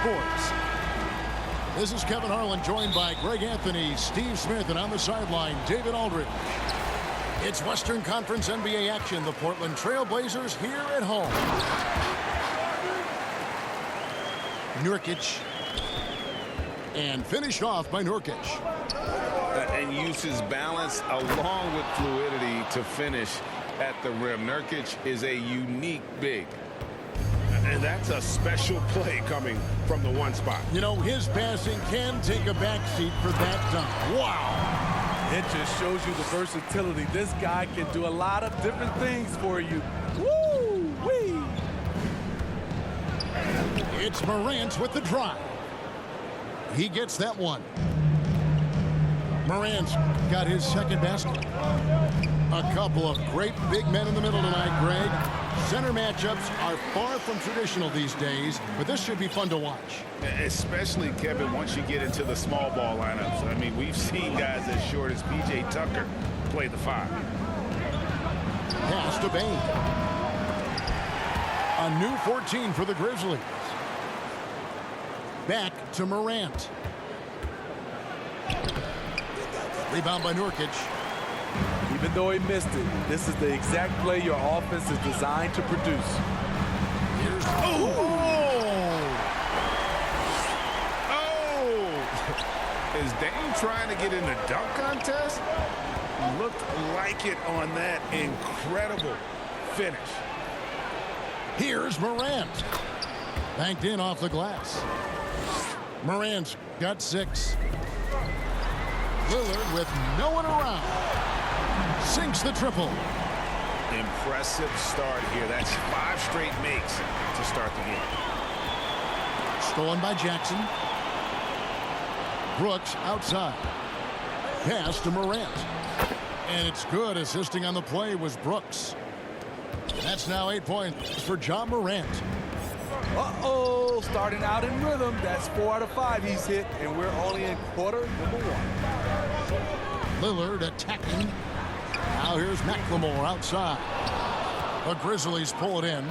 Sports. This is Kevin Harlan, joined by Greg Anthony, Steve Smith, and on the sideline, David Aldridge. It's Western Conference NBA action. The Portland Trail Blazers here at home. Nurkic. And finished off by Nurkic. And uses balance along with fluidity to finish at the rim. Nurkic is a unique big. And that's a special play coming from the one spot. You know, his passing can take a backseat for that dunk. Wow. It just shows you the versatility. This guy can do a lot of different things for you. Woo-wee. It's Morant with the drive. He gets that one. Morant's got his second basket. A couple of great big men in the middle tonight, Greg. Center matchups are far from traditional these days, but this should be fun to watch. Especially, Kevin, once you get into the small ball lineups. I mean, we've seen guys as short as P.J. Tucker play the 5. Pass to Bane. A new 14 for the Grizzlies. Back to Morant. Rebound by Nurkic. Even though he missed it, this is the exact play your offense is designed to produce. Here's Is Dame trying to get in the dunk contest? Looked like it on that incredible finish. Here's Morant. Banked in off the glass. Morant's got 6. Lillard with no one around. Sinks the triple. Impressive start here. That's 5 straight makes to start the game. Stolen by Jackson. Brooks outside. Pass to Morant. And it's good. Assisting on the play was Brooks. That's now 8 points for John Morant. Uh-oh, starting out in rhythm. That's 4 out of 5 he's hit, and we're only in quarter number 1. Lillard attacking. Now here's McLemore outside. The Grizzlies pull it in.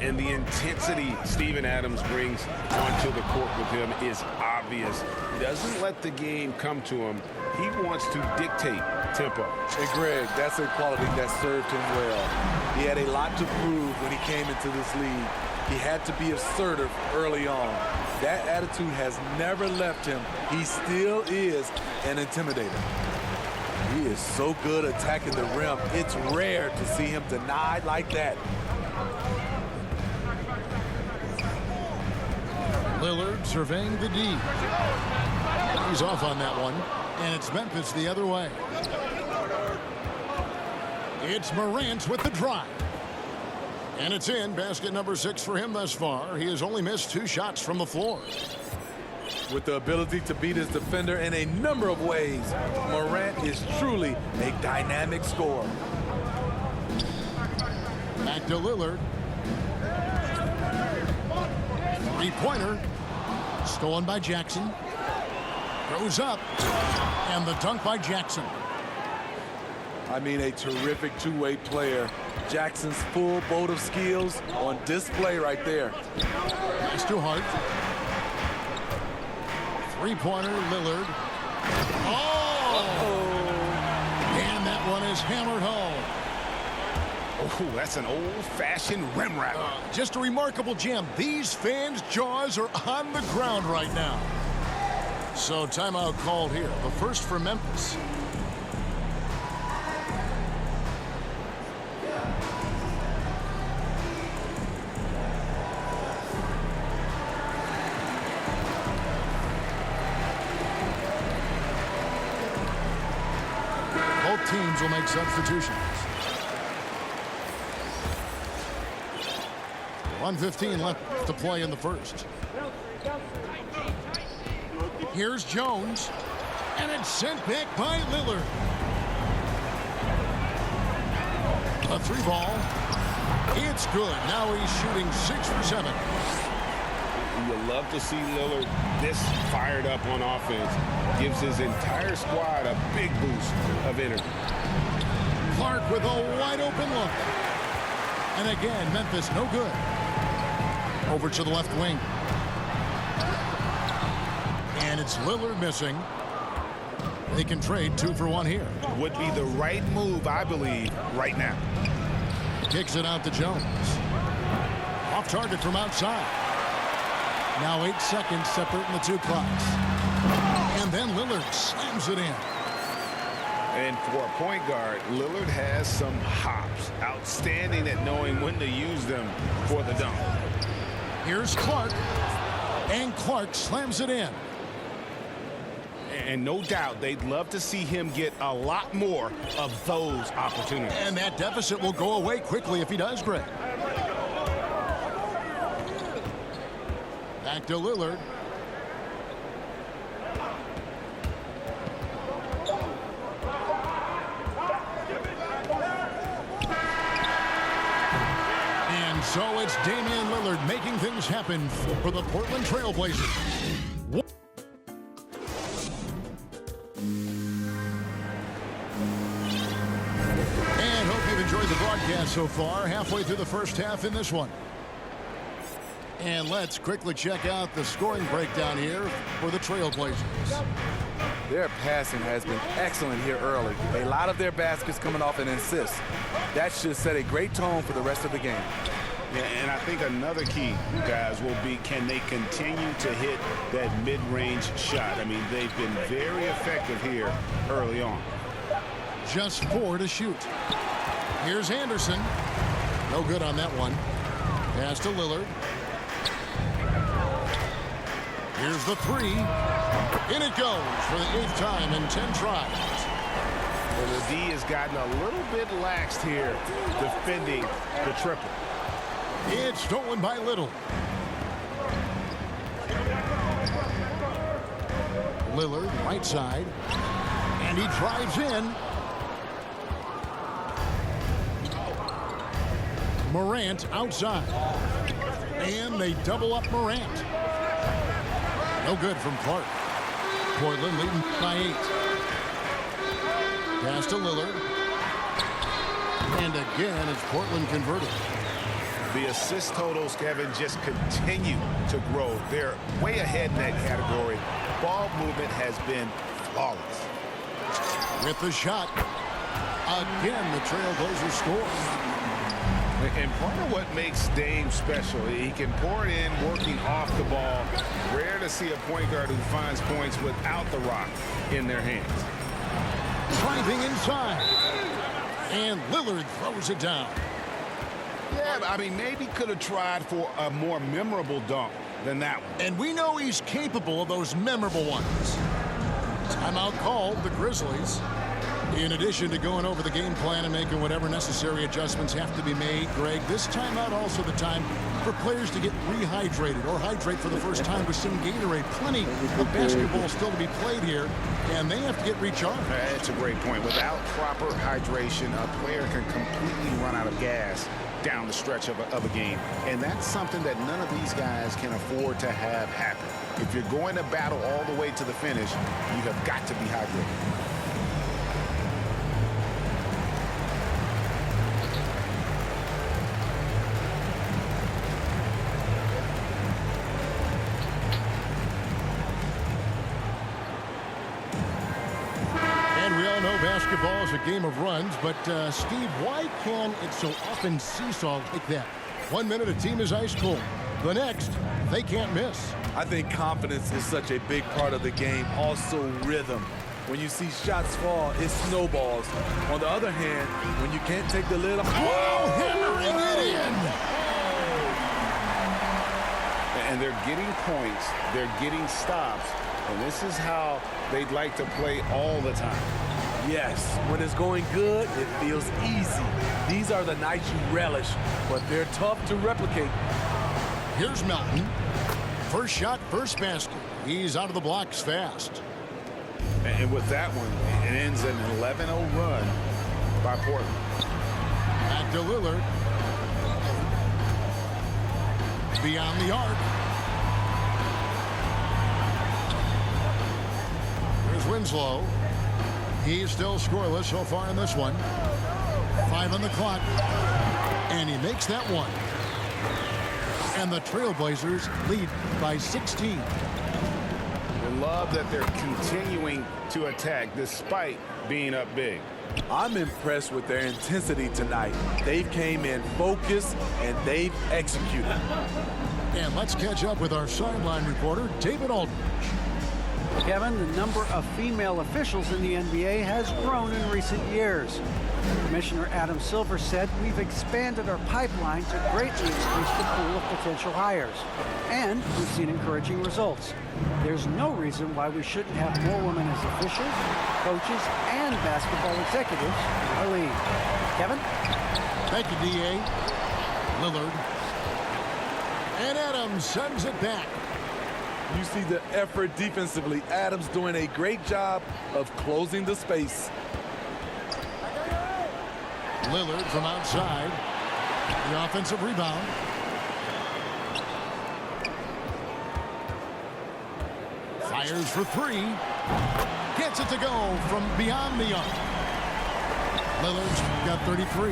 And the intensity Steven Adams brings onto the court with him is obvious. He doesn't let the game come to him. He wants to dictate tempo. And Greg, that's a quality that served him well. He had a lot to prove when he came into this league. He had to be assertive early on. That attitude has never left him. He still is an intimidator. He is so good attacking the rim. It's rare to see him denied like that. Lillard surveying the D. He's off on that one. And it's Memphis the other way. It's Morant with the drive. And it's in. Basket number 6 for him thus far. He has only missed 2 shots from the floor. With the ability to beat his defender in a number of ways, Morant is truly a dynamic scorer. Back to Lillard. 3-pointer. Stolen by Jackson. Goes up. And the dunk by Jackson. I mean, a terrific two-way player. Jackson's full boat of skills on display right there. Pass to Hart. 3-pointer, Lillard. Oh! And that one is hammered home. Oh, that's an old-fashioned rim rattler. Just a remarkable jam. These fans' jaws are on the ground right now. So timeout called here. The first for Memphis. Both teams will make substitutions. 1:15 left to play in the first. Here's Jones. And it's sent back by Lillard. A 3-ball. It's good. Now he's shooting 6 for 7. You love to see Lillard this fired up on offense. Gives his entire squad a big boost of energy. Clark with a wide open look. And again, Memphis no good. Over to the left wing. And it's Lillard missing. They can trade 2 for 1 here. Would be the right move, I believe, right now. Kicks it out to Jones. Off target from outside. Now 8 seconds separating the 2 clocks. And then Lillard slams it in. And for a point guard, Lillard has some hops. Outstanding at knowing when to use them for the dunk. Here's Clark. And Clark slams it in. And no doubt they'd love to see him get a lot more of those opportunities. And that deficit will go away quickly if he does, Greg. Back to Lillard. And so it's Damian Lillard making things happen for the Portland Trail Blazers. Enjoyed the broadcast so far. Halfway through the first half in this one. And let's quickly check out the scoring breakdown here for the Trailblazers. Their passing has been excellent here early. A lot of their baskets coming off an assist. That should set a great tone for the rest of the game. Yeah, and I think another key, guys, will be can they continue to hit that mid-range shot? I mean, they've been very effective here early on. Just 4 to shoot. Here's Anderson. No good on that one. Pass to Lillard. Here's the 3. In it goes for the 8th time in 10 tries. Well, the D has gotten a little bit laxed here defending the triple. It's stolen by Little. Lillard, right side. And he drives in. Morant outside. And they double up Morant. No good from Clark. Portland leading by 8. Pass to Lillard. And again, it's Portland converted. The assist totals, Kevin, just continue to grow. They're way ahead in that category. Ball movement has been flawless. With the shot. Again, the Trailblazers score. And part of what makes Dame special, he can pour it in working off the ball. Rare to see a point guard who finds points without the rock in their hands. Driving inside. And Lillard throws it down. Yeah, I mean, maybe could have tried for a more memorable dunk than that one. And we know he's capable of those memorable ones. Timeout called, the Grizzlies. In addition to going over the game plan and making whatever necessary adjustments have to be made, Greg, this timeout also the time for players to get rehydrated or hydrate for the first time with some Gatorade. Plenty of basketball still to be played here, and they have to get recharged. That's a great point. Without proper hydration, a player can completely run out of gas down the stretch of a game. And that's something that none of these guys can afford to have happen. If you're going to battle all the way to the finish, you have got to be hydrated. Basketball is a game of runs, but Steve, why can it so often seesaw like that? 1 minute a team is ice cold. The next, they can't miss. I think confidence is such a big part of the game. Also rhythm. When you see shots fall, it snowballs. On the other hand, when you can't take the lid off. Whoa, hammering it in. And they're getting points. They're getting stops. And this is how they'd like to play all the time. Yes, when it's going good, it feels easy. These are the nights you relish, but they're tough to replicate. Here's Melton. First shot, first basket. He's out of the blocks fast. And with that one, it ends an 11-0 run by Portland. Back to Lillard. Beyond the arc. Here's Winslow. He's still scoreless so far in this one. 5 on the clock. And he makes that one. And the Trailblazers lead by 16. I love that they're continuing to attack despite being up big. I'm impressed with their intensity tonight. They've came in focused and they've executed. And let's catch up with our sideline reporter, David Aldridge. Kevin, the number of female officials in the NBA has grown in recent years. Commissioner Adam Silver said we've expanded our pipeline to greatly increase the pool of potential hires. And we've seen encouraging results. There's no reason why we shouldn't have more women as officials, coaches, and basketball executives in our league. Kevin? Thank you, D.A. Lillard. And Adams sends it back. You see the effort defensively. Adams doing a great job of closing the space. Lillard from outside. The offensive rebound. Fires for three. Gets it to go from beyond the arc. Lillard's got 33.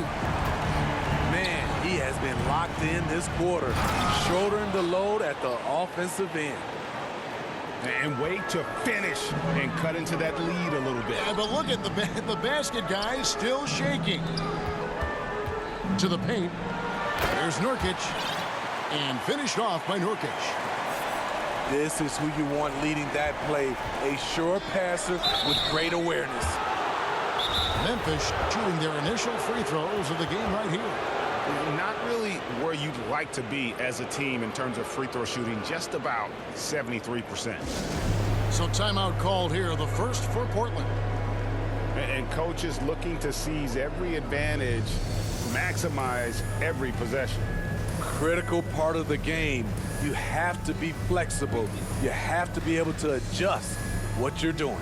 Man, he has been locked in this quarter, shouldering the load at the offensive end. And wait to finish and cut into that lead a little bit. Yeah, but look at the basket guy still shaking. To the paint. There's Nurkic. And finished off by Nurkic. This is who you want leading that play. A sure passer with great awareness. Memphis shooting their initial free throws of the game right here. Not really where you'd like to be as a team in terms of free throw shooting, just about 73%. So timeout called here, the first for Portland. And coaches looking to seize every advantage, maximize every possession. Critical part of the game. You have to be flexible. You have to be able to adjust what you're doing.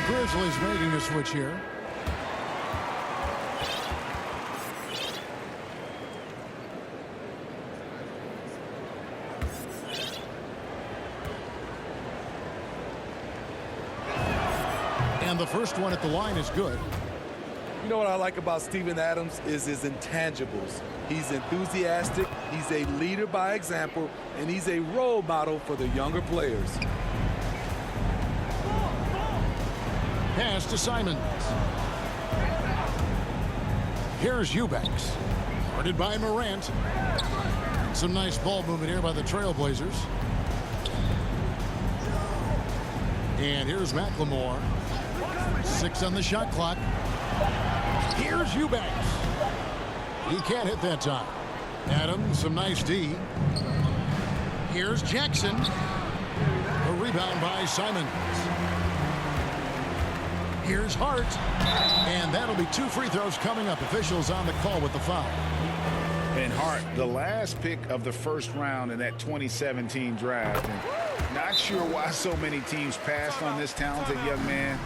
Grizzlies making a switch here. And the first one at the line is good. You know what I like about Steven Adams is his intangibles. He's enthusiastic, he's a leader by example, and he's a role model for the younger players. Pass to Simons. Here's Eubanks. Guarded by Morant. Some nice ball movement here by the Trailblazers. And here's McLemore. 6 on the shot clock. Here's Eubanks. He can't hit that time. Adams, some nice D. Here's Jackson. A rebound by Simons. Here's Hart. And that'll be 2 free throws coming up. Officials on the call with the foul. And Hart, the last pick of the first round in that 2017 draft. And not sure why so many teams passed on this talented young man,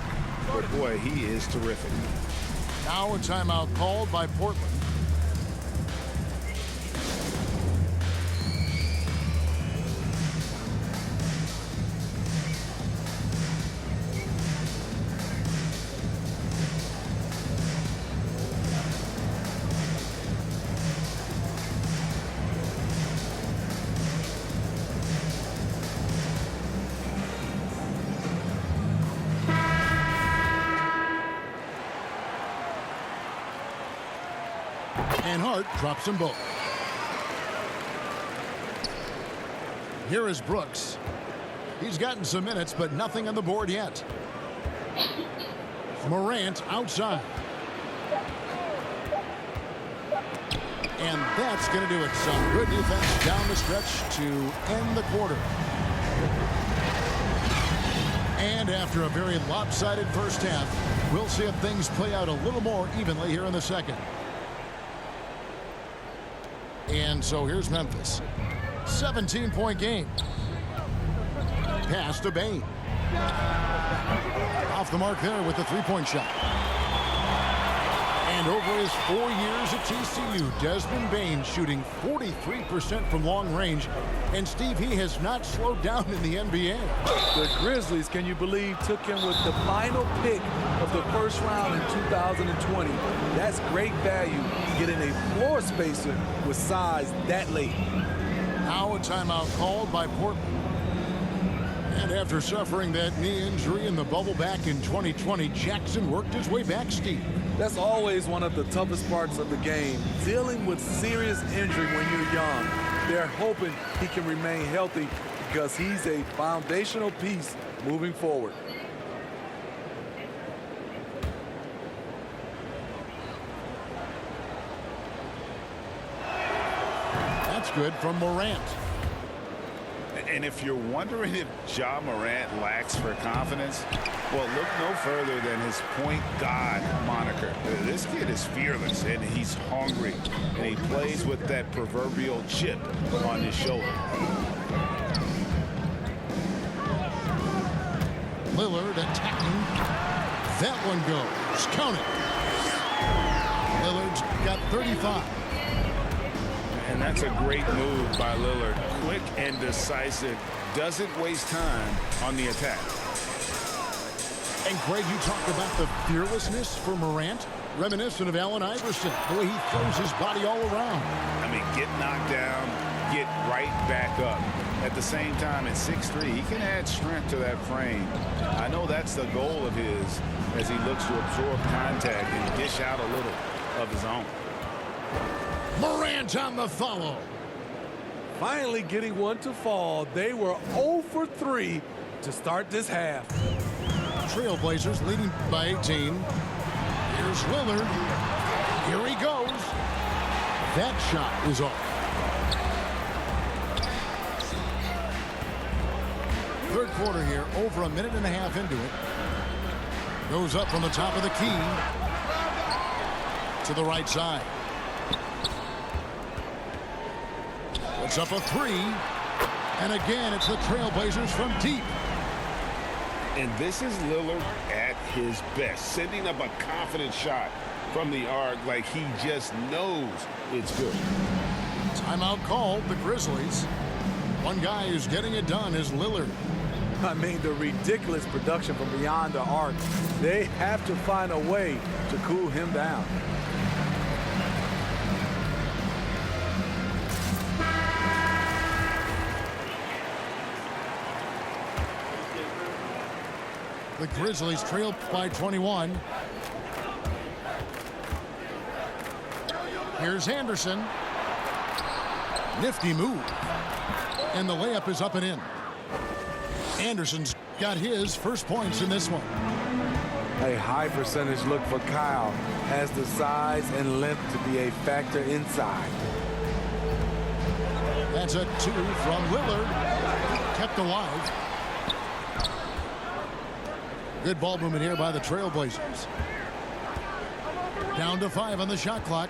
but boy, he is terrific. Now a timeout called by Portland. And Hart drops them both. Here is Brooks. He's gotten some minutes, but nothing on the board yet. Morant outside. And that's going to do it. Some good defense down the stretch to end the quarter. And after a very lopsided first half, we'll see if things play out a little more evenly here in the second. And so here's Memphis. 17-point game. Pass to Bain. Off the mark there with the three-point shot. And over his 4 years at TCU, Desmond Bain shooting 43% from long range. And Steve, he has not slowed down in the NBA. The Grizzlies, can you believe, took him with the final pick of the first round in 2020. That's great value, getting a floor spacer with size that late. Now a timeout called by Portland. And after suffering that knee injury in the bubble back in 2020, Jackson worked his way back, Steve. That's always one of the toughest parts of the game, dealing with serious injury when you're young. They're hoping he can remain healthy because he's a foundational piece moving forward. That's good from Morant. And if you're wondering if Ja Morant lacks for confidence, well, look no further than his point guard moniker. This kid is fearless, and he's hungry, and he plays with that proverbial chip on his shoulder. Lillard attacking. That one goes. Count it. Lillard's got 35. And that's a great move by Lillard. Quick and decisive. Doesn't waste time on the attack. And Greg, you talked about the fearlessness for Morant, reminiscent of Allen Iverson, the way he throws his body all around. I mean, get knocked down, get right back up. At the same time, at 6'3", he can add strength to that frame. I know that's the goal of his as he looks to absorb contact and dish out a little of his own. Morant on the follow. Finally getting one to fall. They were 0 for 3 to start this half. Trailblazers leading by 18. Here's Lillard. Here he goes. That shot is off. Third quarter here, over a minute and a half into it. Goes up from the top of the key to the right side. Puts up a three. And again, it's the Trailblazers from deep. And this is Lillard at his best, sending up a confident shot from the arc like he just knows it's good. Timeout called, the Grizzlies. One guy who's getting it done is Lillard. I mean, the ridiculous production from beyond the arc. They have to find a way to cool him down. The Grizzlies trail by 21. Here's Anderson. Nifty move. And the layup is up and in. Anderson's got his first points in this one. A high percentage look for Kyle. Has the size and length to be a factor inside. That's a two from Lillard. Kept alive. Good ball movement here by the Trailblazers. Down to 5 on the shot clock.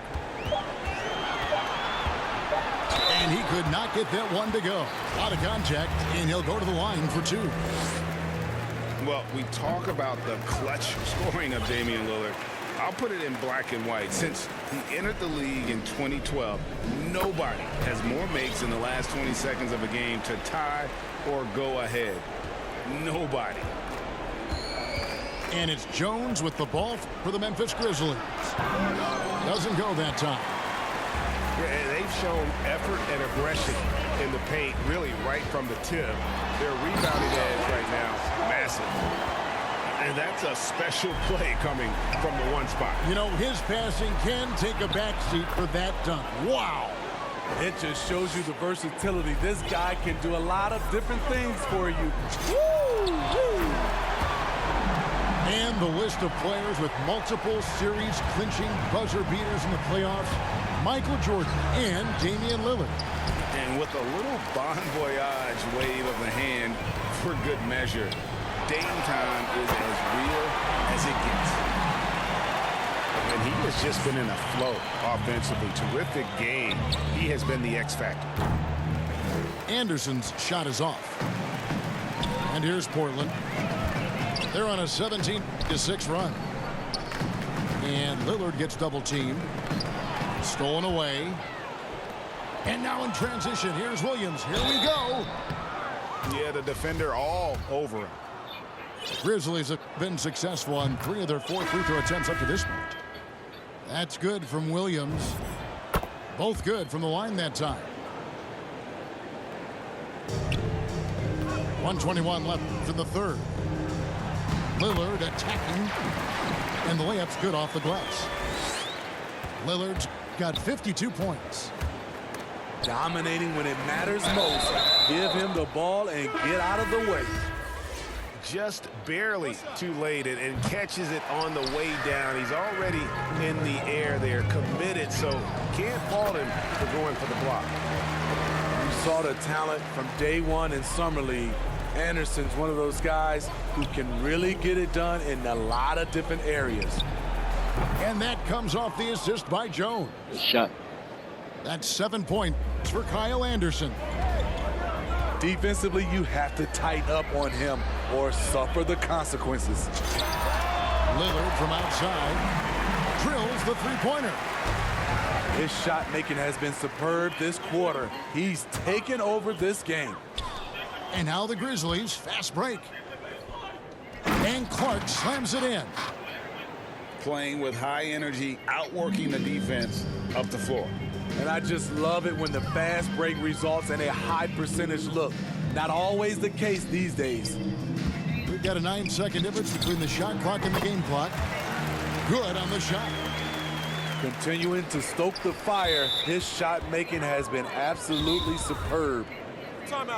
And he could not get that one to go. Out of contact, and he'll go to the line for 2. Well, we talk about the clutch scoring of Damian Lillard. I'll put it in black and white. Since he entered the league in 2012, nobody has more makes in the last 20 seconds of a game to tie or go ahead. Nobody. And it's Jones with the ball for the Memphis Grizzlies. Doesn't go that time. Yeah, they've shown effort and aggression in the paint, really right from the tip. Their rebounding edge right now, massive. And that's a special play coming from the one spot. You know, his passing can take a backseat for that dunk. Wow. It just shows you the versatility. This guy can do a lot of different things for you. Woo! Woo! And the list of players with multiple series-clinching buzzer beaters in the playoffs, Michael Jordan and Damian Lillard. And with a little bon voyage wave of the hand for good measure. Dametime is as real as it gets. And he has just been in a flow offensively. Terrific game. He has been the X factor. Anderson's shot is off. And here's Portland. They're on a 17-6 run. And Lillard gets double teamed. Stolen away. And now in transition, here's Williams. Here we go. Yeah, the defender all over him. Grizzlies have been successful on 3 of their 4 free throw attempts up to this point. That's good from Williams. Both good from the line that time. 1:21 left in the third. Lillard attacking. And the layup's good off the glass. Lillard's got 52 points. Dominating when it matters most. Give him the ball and get out of the way. Just barely too late and catches it on the way down. He's already in the air there, committed, so can't fault him for going for the block. You saw the talent from day one in Summer League. Anderson's one of those guys who can really get it done in a lot of different areas. And that comes off the assist by Jones. Shot. That's 7 points for Kyle Anderson. Defensively, you have to tighten up on him or suffer the consequences. Lillard from outside drills the three-pointer. His shot making has been superb this quarter. He's taken over this game. And now the Grizzlies, fast break. And Clark slams it in. Playing with high energy, outworking the defense up the floor. And I just love it when the fast break results in a high percentage look. Not always the case these days. We've got a 9-second difference between the shot clock and the game clock. Good on the shot. Continuing to stoke the fire, his shot making has been absolutely superb.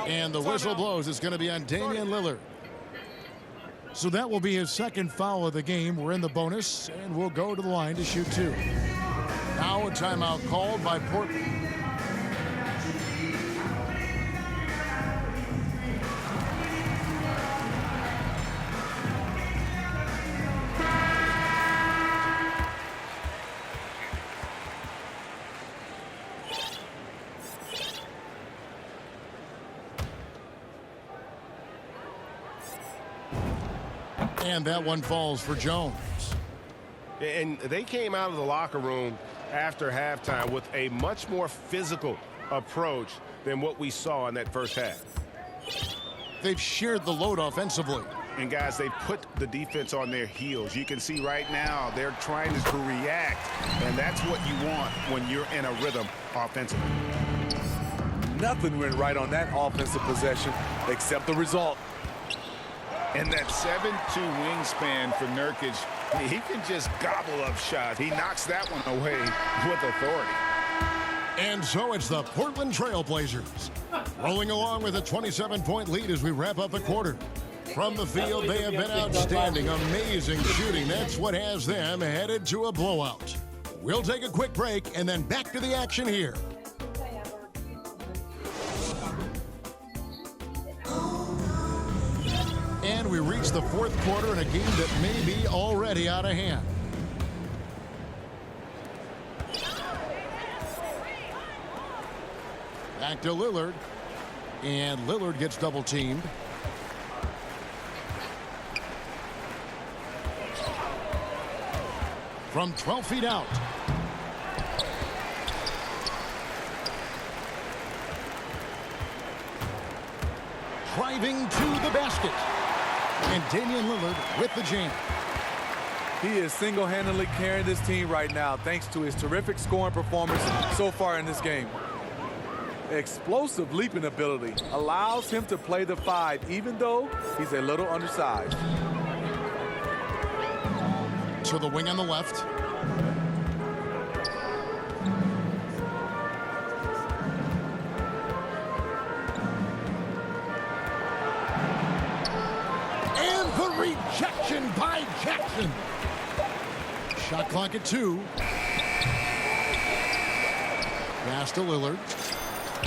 And the whistle blows. It's going to be on Damian Lillard. So that will be his second foul of the game. We're in the bonus, and we'll go to the line to shoot 2. Now a timeout called by Portland. And that one falls for Jones. And they came out of the locker room after halftime with a much more physical approach than what we saw in that first half. They've shared the load offensively. And guys, they put the defense on their heels. You can see right now they're trying to react, and that's what you want when you're in a rhythm offensively. Nothing went right on that offensive possession except the result. And that 7'2" wingspan for Nurkic, he can just gobble up shots. He knocks that one away with authority. And so it's the Portland Trail Blazers rolling along with a 27-point lead as we wrap up the quarter. From the field, they have been outstanding, amazing shooting. That's what has them headed to a blowout. We'll take a quick break and then back to the action here. And we reach the fourth quarter in a game that may be already out of hand. Back to Lillard. And Lillard gets double teamed. From 12 feet out. Driving to the basket. And Damian Lillard with the jam. He is single-handedly carrying this team right now thanks to his terrific scoring performance so far in this game. Explosive leaping ability allows him to play the 5 even though he's a little undersized. To the wing on the left. And the rejection by Jackson. Shot clock at 2. Pass to Lillard.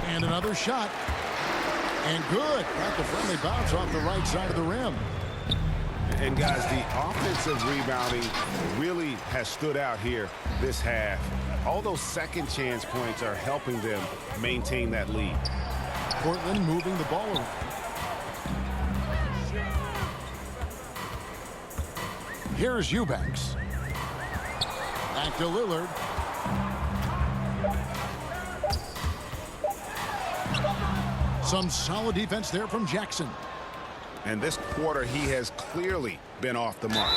And another shot. And good. Got the friendly bounce off the right side of the rim. And guys, the offensive rebounding really has stood out here this half. All those second chance points are helping them maintain that lead. Portland moving the ball around. Here's Eubanks. Back to Lillard. Some solid defense there from Jackson. And this quarter, he has clearly been off the mark.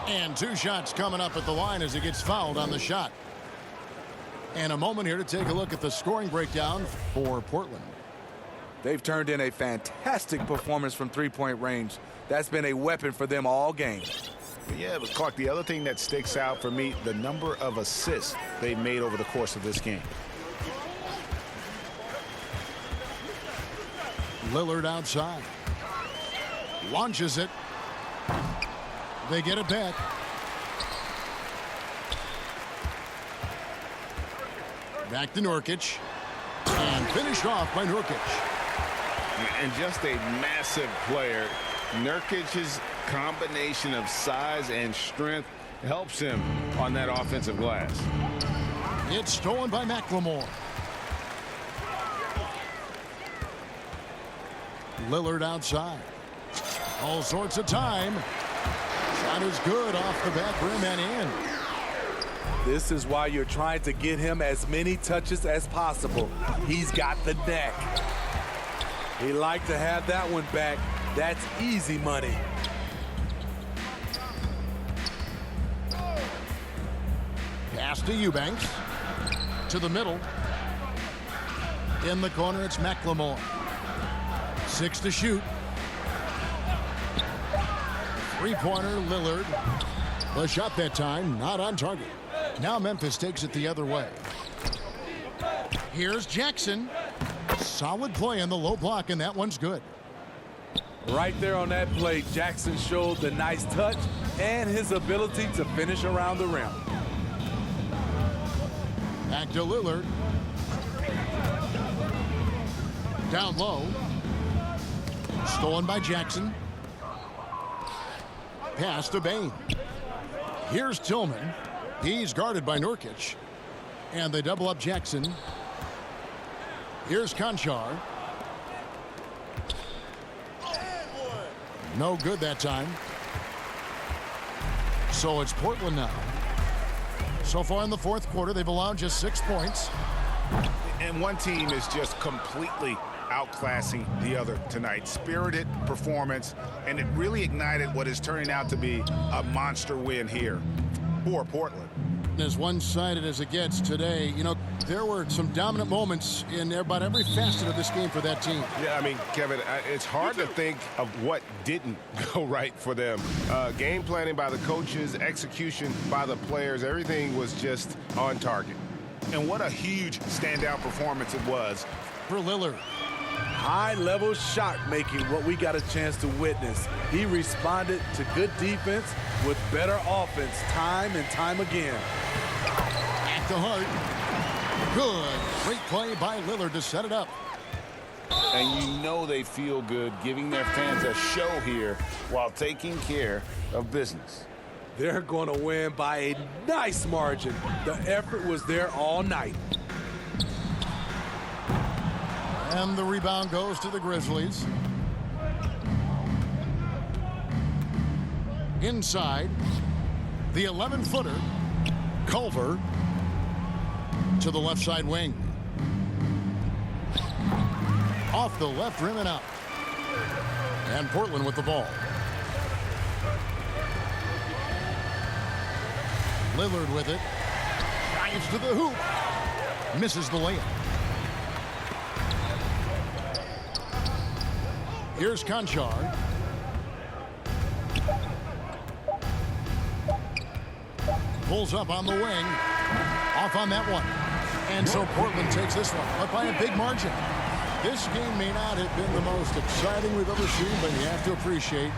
And 2 shots coming up at the line as he gets fouled on the shot. And a moment here to take a look at the scoring breakdown for Portland. They've turned in a fantastic performance from three-point range. That's been a weapon for them all game. Yeah, but Clark, the other thing that sticks out for me, the number of assists they made over the course of this game. Lillard outside. Launches it. They get it back. Back to Nurkic. And finished off by Nurkic. And just a massive player. Nurkic's combination of size and strength helps him on that offensive glass. It's stolen by McLemore. Lillard outside. All sorts of time. Shot is good off the back rim and in. This is why you're trying to get him as many touches as possible. He's got the neck. He liked to have that one back. That's easy money. Pass to Eubanks. To the middle. In the corner, it's McLemore. 6 to shoot. Three-pointer, Lillard. The shot that time, not on target. Now Memphis takes it the other way. Here's Jackson. Solid play on the low block, and that one's good. Right there on that play, Jackson showed the nice touch and his ability to finish around the rim. Back to Lillard. Down low. Stolen by Jackson. Pass to Bain. Here's Tillman. He's guarded by Nurkic. And they double up Jackson. Here's Conchar. No good that time. So it's Portland now. So far in the fourth quarter, they've allowed just 6 points. And one team is just completely outclassing the other tonight. Spirited performance, and it really ignited what is turning out to be a monster win here for Portland. As one-sided as it gets today, you know, there were some dominant moments in about every facet of this game for that team. Yeah, I mean, Kevin, it's hard to think of what didn't go right for them. Game planning by the coaches, execution by the players, everything was just on target. And what a huge standout performance it was For Lillard. High-level shot making, what we got a chance to witness. He responded to good defense with better offense time and time again. At the heart. Good. Great play by Lillard to set it up. And you know they feel good giving their fans a show here while taking care of business. They're going to win by a nice margin. The effort was there all night. And the rebound goes to the Grizzlies. Inside, the 11-footer, Culver, to the left side wing. Off the left rim and out. And Portland with the ball. Lillard with it. Drives to the hoop. Misses the layup. Here's Conchar. Pulls up on the wing. Off on that one. And so Portland takes this one, but by a big margin. This game may not have been the most exciting we've ever seen, but you have to appreciate